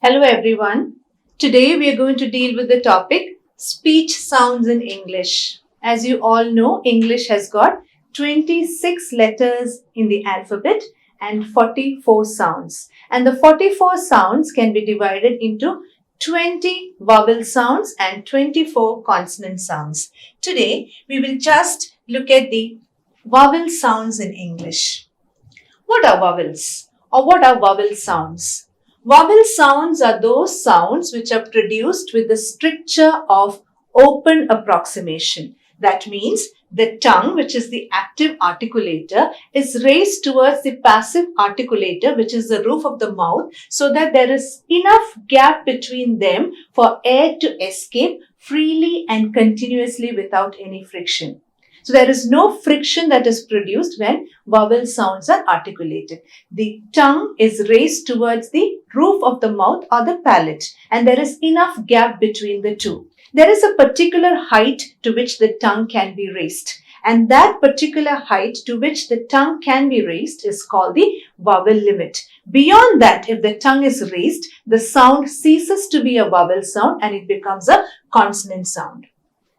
Hello everyone. Today we are going to deal with the topic speech sounds in English. As you all know, English has got 26 letters in the alphabet and 44 sounds. And the 44 sounds can be divided into 20 vowel sounds and 24 consonant sounds. Today we will just look at the vowel sounds in English. What are vowels or what are vowel sounds? Vowel sounds are those sounds which are produced with the stricture of open approximation. That means the tongue, which is the active articulator, is raised towards the passive articulator, which is the roof of the mouth, so that there is enough gap between them for air to escape freely and continuously without any friction. So there is no friction that is produced when vowel sounds are articulated. The tongue is raised towards the roof of the mouth or the palate, and there is enough gap between the two. There is a particular height to which the tongue can be raised, and that particular height to which the tongue can be raised is called the vowel limit. Beyond that, if the tongue is raised, the sound ceases to be a vowel sound and it becomes a consonant sound.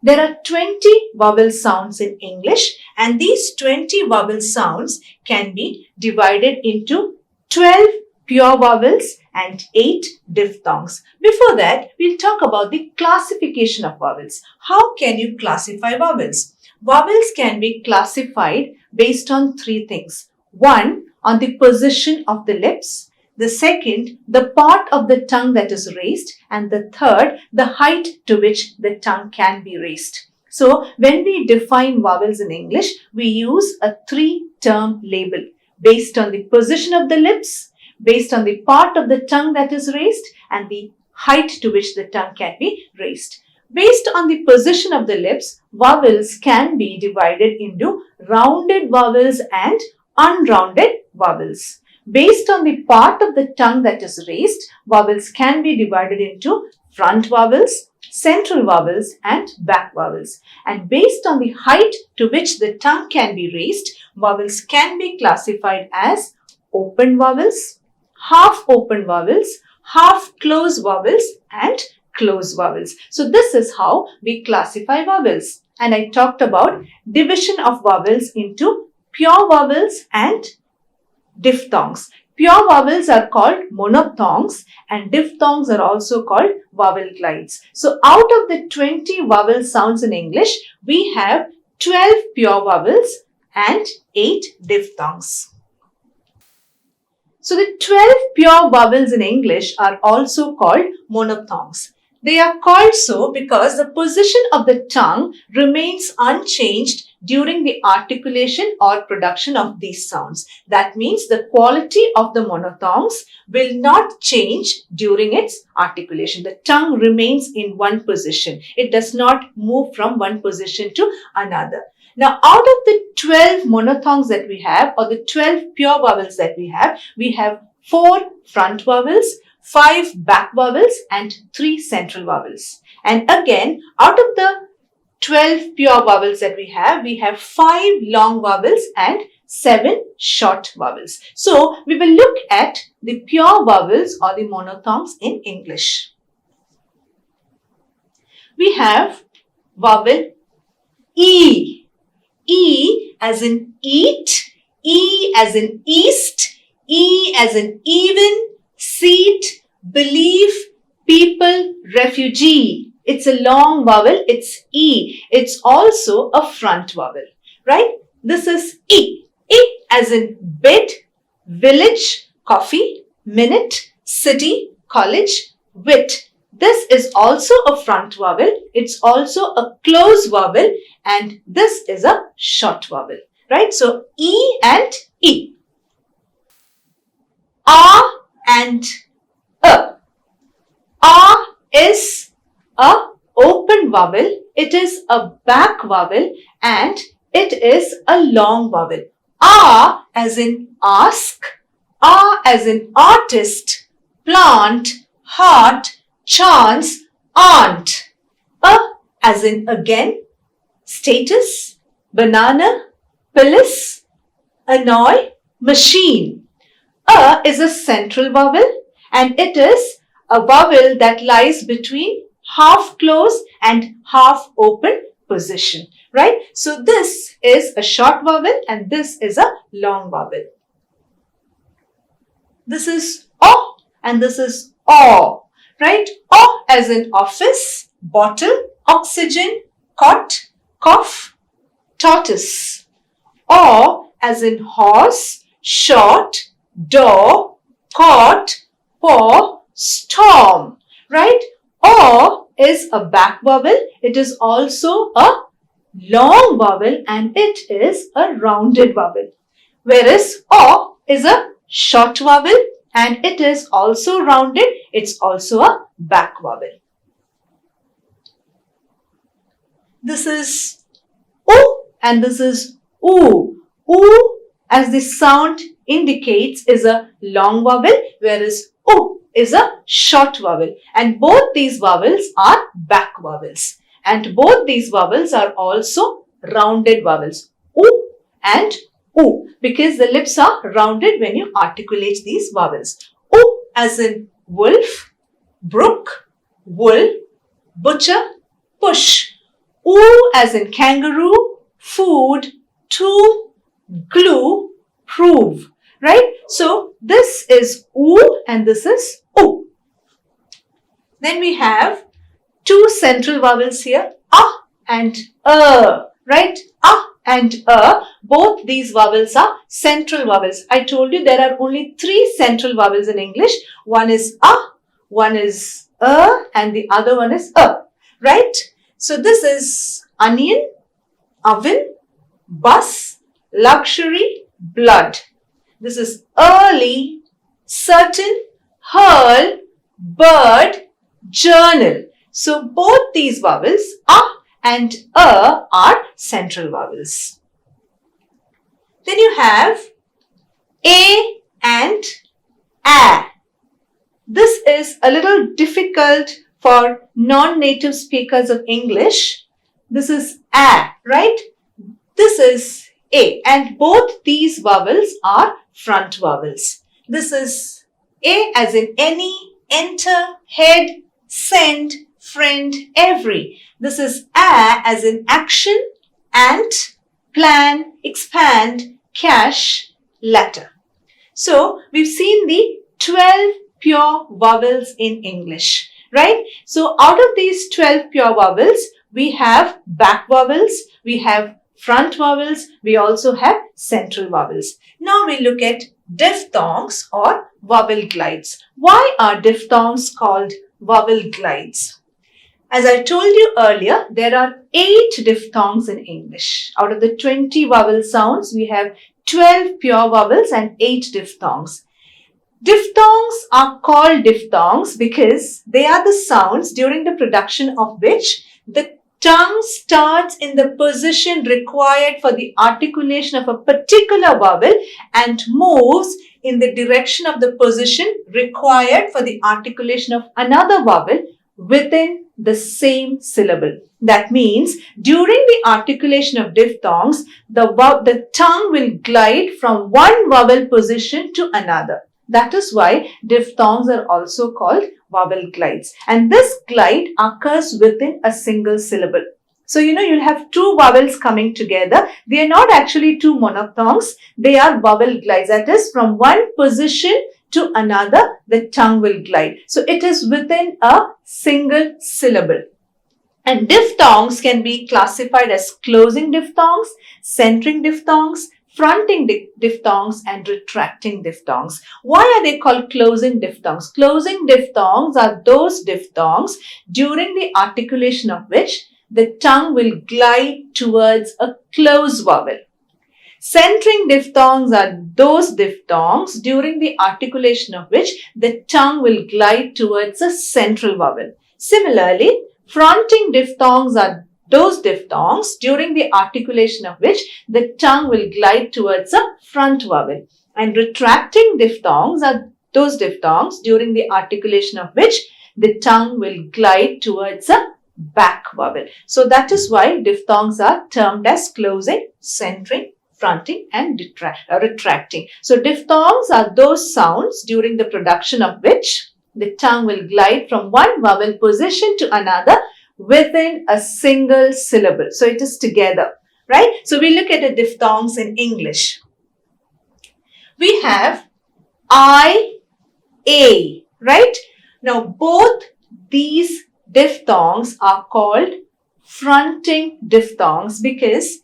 There are 20 vowel sounds in English, and these 20 vowel sounds can be divided into 12 pure vowels and 8 diphthongs. Before that, we'll talk about the classification of vowels. How can you classify vowels? Vowels can be classified based on 3 things. 1, on the position of the lips. The second, the part of the tongue that is raised. And the third, the height to which the tongue can be raised. So, when we define vowels in English, we use a 3-term label based on the position of the lips, based on the part of the tongue that is raised, and the height to which the tongue can be raised. Based on the position of the lips, vowels can be divided into rounded vowels and unrounded vowels. Based on the part of the tongue that is raised, vowels can be divided into front vowels, central vowels, and back vowels. And based on the height to which the tongue can be raised, vowels can be classified as open vowels, half open vowels, half closed vowels, and closed vowels. So this is how we classify vowels. And I talked about division of vowels into pure vowels and diphthongs. Pure vowels are called monophthongs and diphthongs are also called vowel glides. So out of the 20 vowel sounds in English, we have 12 pure vowels and 8 diphthongs. So the 12 pure vowels in English are also called monophthongs. They are called so because the position of the tongue remains unchanged during the articulation or production of these sounds. That means the quality of the monophthongs will not change during its articulation. The tongue remains in one position. It does not move from one position to another. Now, out of the 12 monophthongs that we have, or the 12 pure vowels that we have 4 front vowels, 5 back vowels, and 3 central vowels. And again, out of the 12 pure vowels that we have 5 long vowels and 7 short vowels. So, we will look at the pure vowels or the monophthongs in English. We have vowel E. E as in eat, E as in east, E as in even, seat, belief, people, refugee. It's a long vowel, it's E. It's also a front vowel, right? This is E. E as in bed, village, coffee, minute, city, college, wit. This is also a front vowel. It's also a closed vowel and this is a short vowel, right? So, E and E. A and A. A is a open vowel, it is a back vowel and it is a long vowel. A as in ask, A as in artist, plant, heart, chance, aunt. A as in again, status, banana, police, annoy, machine. A is a central vowel and it is a vowel that lies between half closed and half open position, right? So this is a short vowel and this is a long vowel. This is O and this is O, right? O as in office, bottle, oxygen, cot, cough, tortoise. O as in horse, short, door, cot, paw, storm, right? O is a back vowel. It is also a long vowel and it is a rounded vowel. Whereas O is a short vowel and it is also rounded. It's also a back vowel. This is U and this is U. U, as the sound indicates, is a long vowel, whereas U is a short vowel. And both these vowels are back vowels. And both these vowels are also rounded vowels. U and U, because the lips are rounded when you articulate these vowels. U as in wolf, brook, wool, butcher, push. U as in kangaroo, food, tool, glue, prove, right? So this is U and this is U. Then we have two central vowels here, A and right? A and both these vowels are central vowels. I told you there are only three central vowels in English. One is A, one is and the other one is right? So this is onion, oven, bus, luxury, blood. This is early, certain, hurl, bird, journal. So both these vowels, A and are central vowels. Then you have A and A. This is a little difficult for non-native speakers of English. This is A, right? This is A, and both these vowels are front vowels. This is A as in any, enter, head, send, friend, every. This is A as in action, ant, plan, expand, cash, letter. So we've seen the 12 pure vowels in English, right? So out of these 12 pure vowels, we have back vowels, we have front vowels, we also have central vowels. Now we look at diphthongs or vowel glides. Why are diphthongs called vowel glides? As I told you earlier, there are 8 diphthongs in English. Out of the 20 vowel sounds, we have 12 pure vowels and 8 diphthongs. Diphthongs are called diphthongs because they are the sounds during the production of which the tongue starts in the position required for the articulation of a particular vowel and moves in the direction of the position required for the articulation of another vowel within the same syllable. That means during the articulation of diphthongs, the tongue will glide from one vowel position to another. That is why diphthongs are also called vowel glides. And this glide occurs within a single syllable. So, you'll have two vowels coming together. They are not actually two monophthongs. They are vowel glides. That is, from one position to another, the tongue will glide. So, it is within a single syllable. And diphthongs can be classified as closing diphthongs, centering diphthongs, fronting diphthongs and retracting diphthongs. Why are they called closing diphthongs? Closing diphthongs are those diphthongs during the articulation of which the tongue will glide towards a closed vowel. Centering diphthongs are those diphthongs during the articulation of which the tongue will glide towards a central vowel. Similarly, fronting diphthongs are those diphthongs during the articulation of which the tongue will glide towards a front vowel. And retracting diphthongs are those diphthongs during the articulation of which the tongue will glide towards a back vowel. So that is why diphthongs are termed as closing, centering, fronting and retracting. So diphthongs are those sounds during the production of which the tongue will glide from one vowel position to another within a single syllable. So it is together, right? So we look at the diphthongs in English. We have I, A, right? Now both these diphthongs are called fronting diphthongs because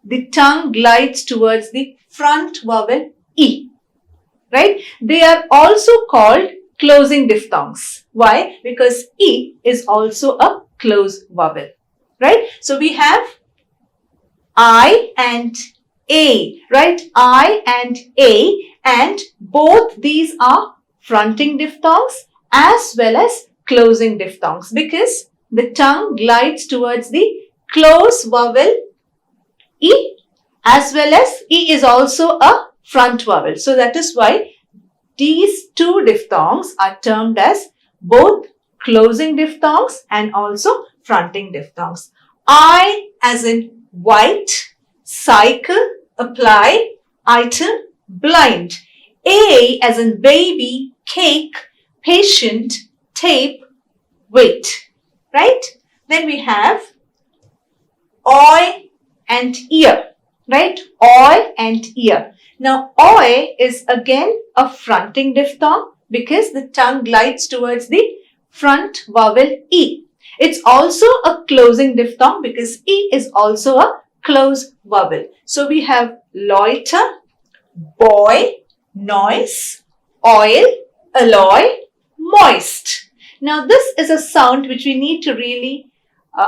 the tongue glides towards the front vowel E, right? They are also called closing diphthongs. Why? Because E is also a closed vowel, right? So we have I and A, right? I and A, and both these are fronting diphthongs as well as closing diphthongs because the tongue glides towards the closed vowel E as well as E is also a front vowel. So that is why these two diphthongs are termed as both closing diphthongs and also fronting diphthongs. I as in white, cycle, apply, item, blind. A as in baby, cake, patient, tape, wait, right? Then we have oi and ear, right? Oi and ear. Now, oi is again a fronting diphthong because the tongue glides towards the front vowel E. It's also a closing diphthong because E is also a closed vowel. So we have loiter, boy, noise, oil, alloy, moist. Now this is a sound which we need to really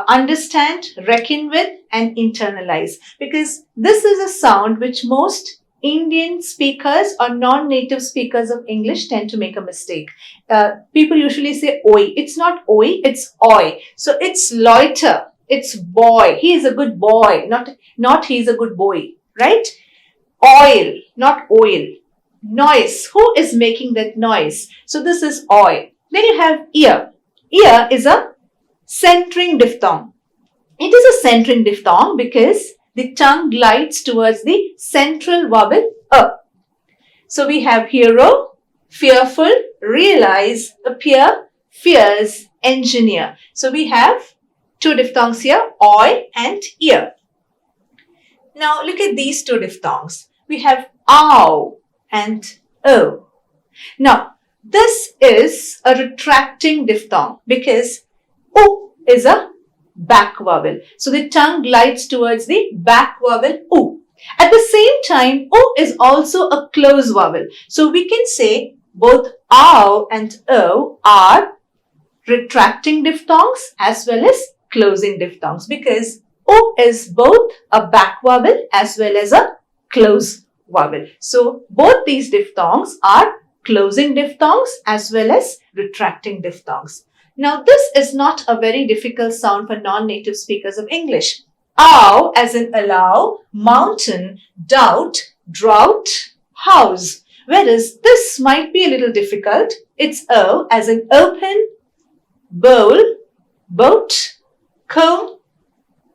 understand, reckon with and internalize because this is a sound which most Indian speakers or non-native speakers of English tend to make a mistake. People usually say oi. It's not oi, it's oi. So it's loiter, it's boy. He is a good boy, not he is a good boy, right? Oil, not oil. Noise, who is making that noise? So this is oi. Then you have ear. Ear is a centering diphthong. It is a centering diphthong because the tongue glides towards the central vowel A. So we have hero, fearful, realize, appear, fears, engineer. So we have two diphthongs here, oi and ear. Now look at these two diphthongs. We have ow and o. Now this is a retracting diphthong because O is a back vowel. So the tongue glides towards the back vowel O. At the same time, O is also a closed vowel. So we can say both ow and o are retracting diphthongs as well as closing diphthongs because O is both a back vowel as well as a closed vowel. So both these diphthongs are closing diphthongs as well as retracting diphthongs. Now this is not a very difficult sound for non-native speakers of English. Ow as in allow, mountain, doubt, drought, house. Whereas this might be a little difficult. It's O as in open, bowl, boat, comb,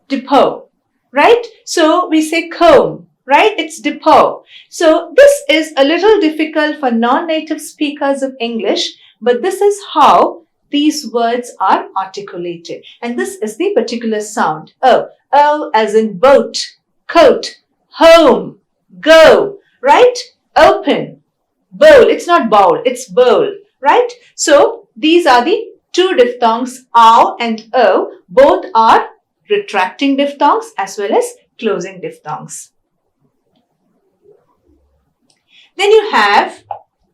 depot, right? So we say comb, right? It's depot. So this is a little difficult for non-native speakers of English, but this is how these words are articulated. And this is the particular sound. O. O as in boat, coat, home, go, right? Open, bowl. It's not bowl, it's bowl, right? So these are the two diphthongs, ow and o. Both are retracting diphthongs as well as closing diphthongs. Then you have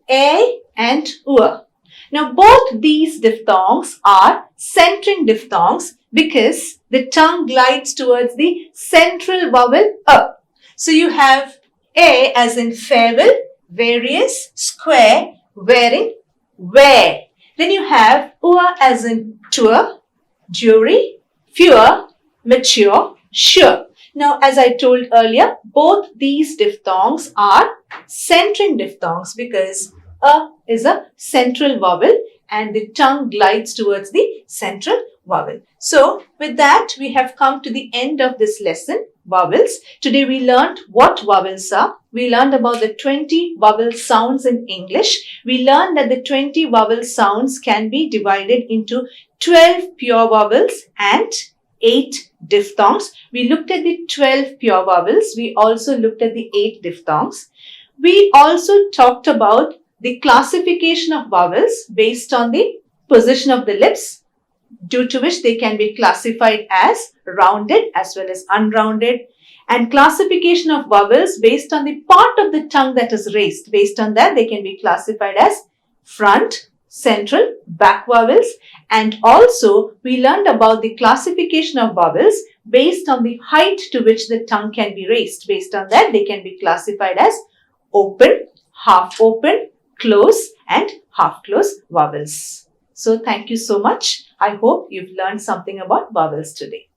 a and ua. Now both these diphthongs are centering diphthongs because the tongue glides towards the central vowel A. So you have a as in farewell, various, square, wearing, wear. Then you have ua as in tour, jury, fewer, mature, sure. Now as I told earlier, both these diphthongs are centering diphthongs because A is a central vowel and the tongue glides towards the central vowel. So with that, we have come to the end of this lesson. vowels. Today we learned what vowels are. We learned about the 20 vowel sounds in English. We learned that the 20 vowel sounds can be divided into 12 pure vowels and 8 diphthongs. We looked at the 12 pure vowels. We also looked at the 8 diphthongs. We also talked about the classification of vowels based on the position of the lips, due to which they can be classified as rounded as well as unrounded, and classification of vowels based on the part of the tongue that is raised. Based on that, they can be classified as front, central, back vowels. And also, we learned about the classification of vowels based on the height to which the tongue can be raised. Based on that, they can be classified as open, half open, close, and half close vowels. So thank you so much. I hope you've learned something about vowels today.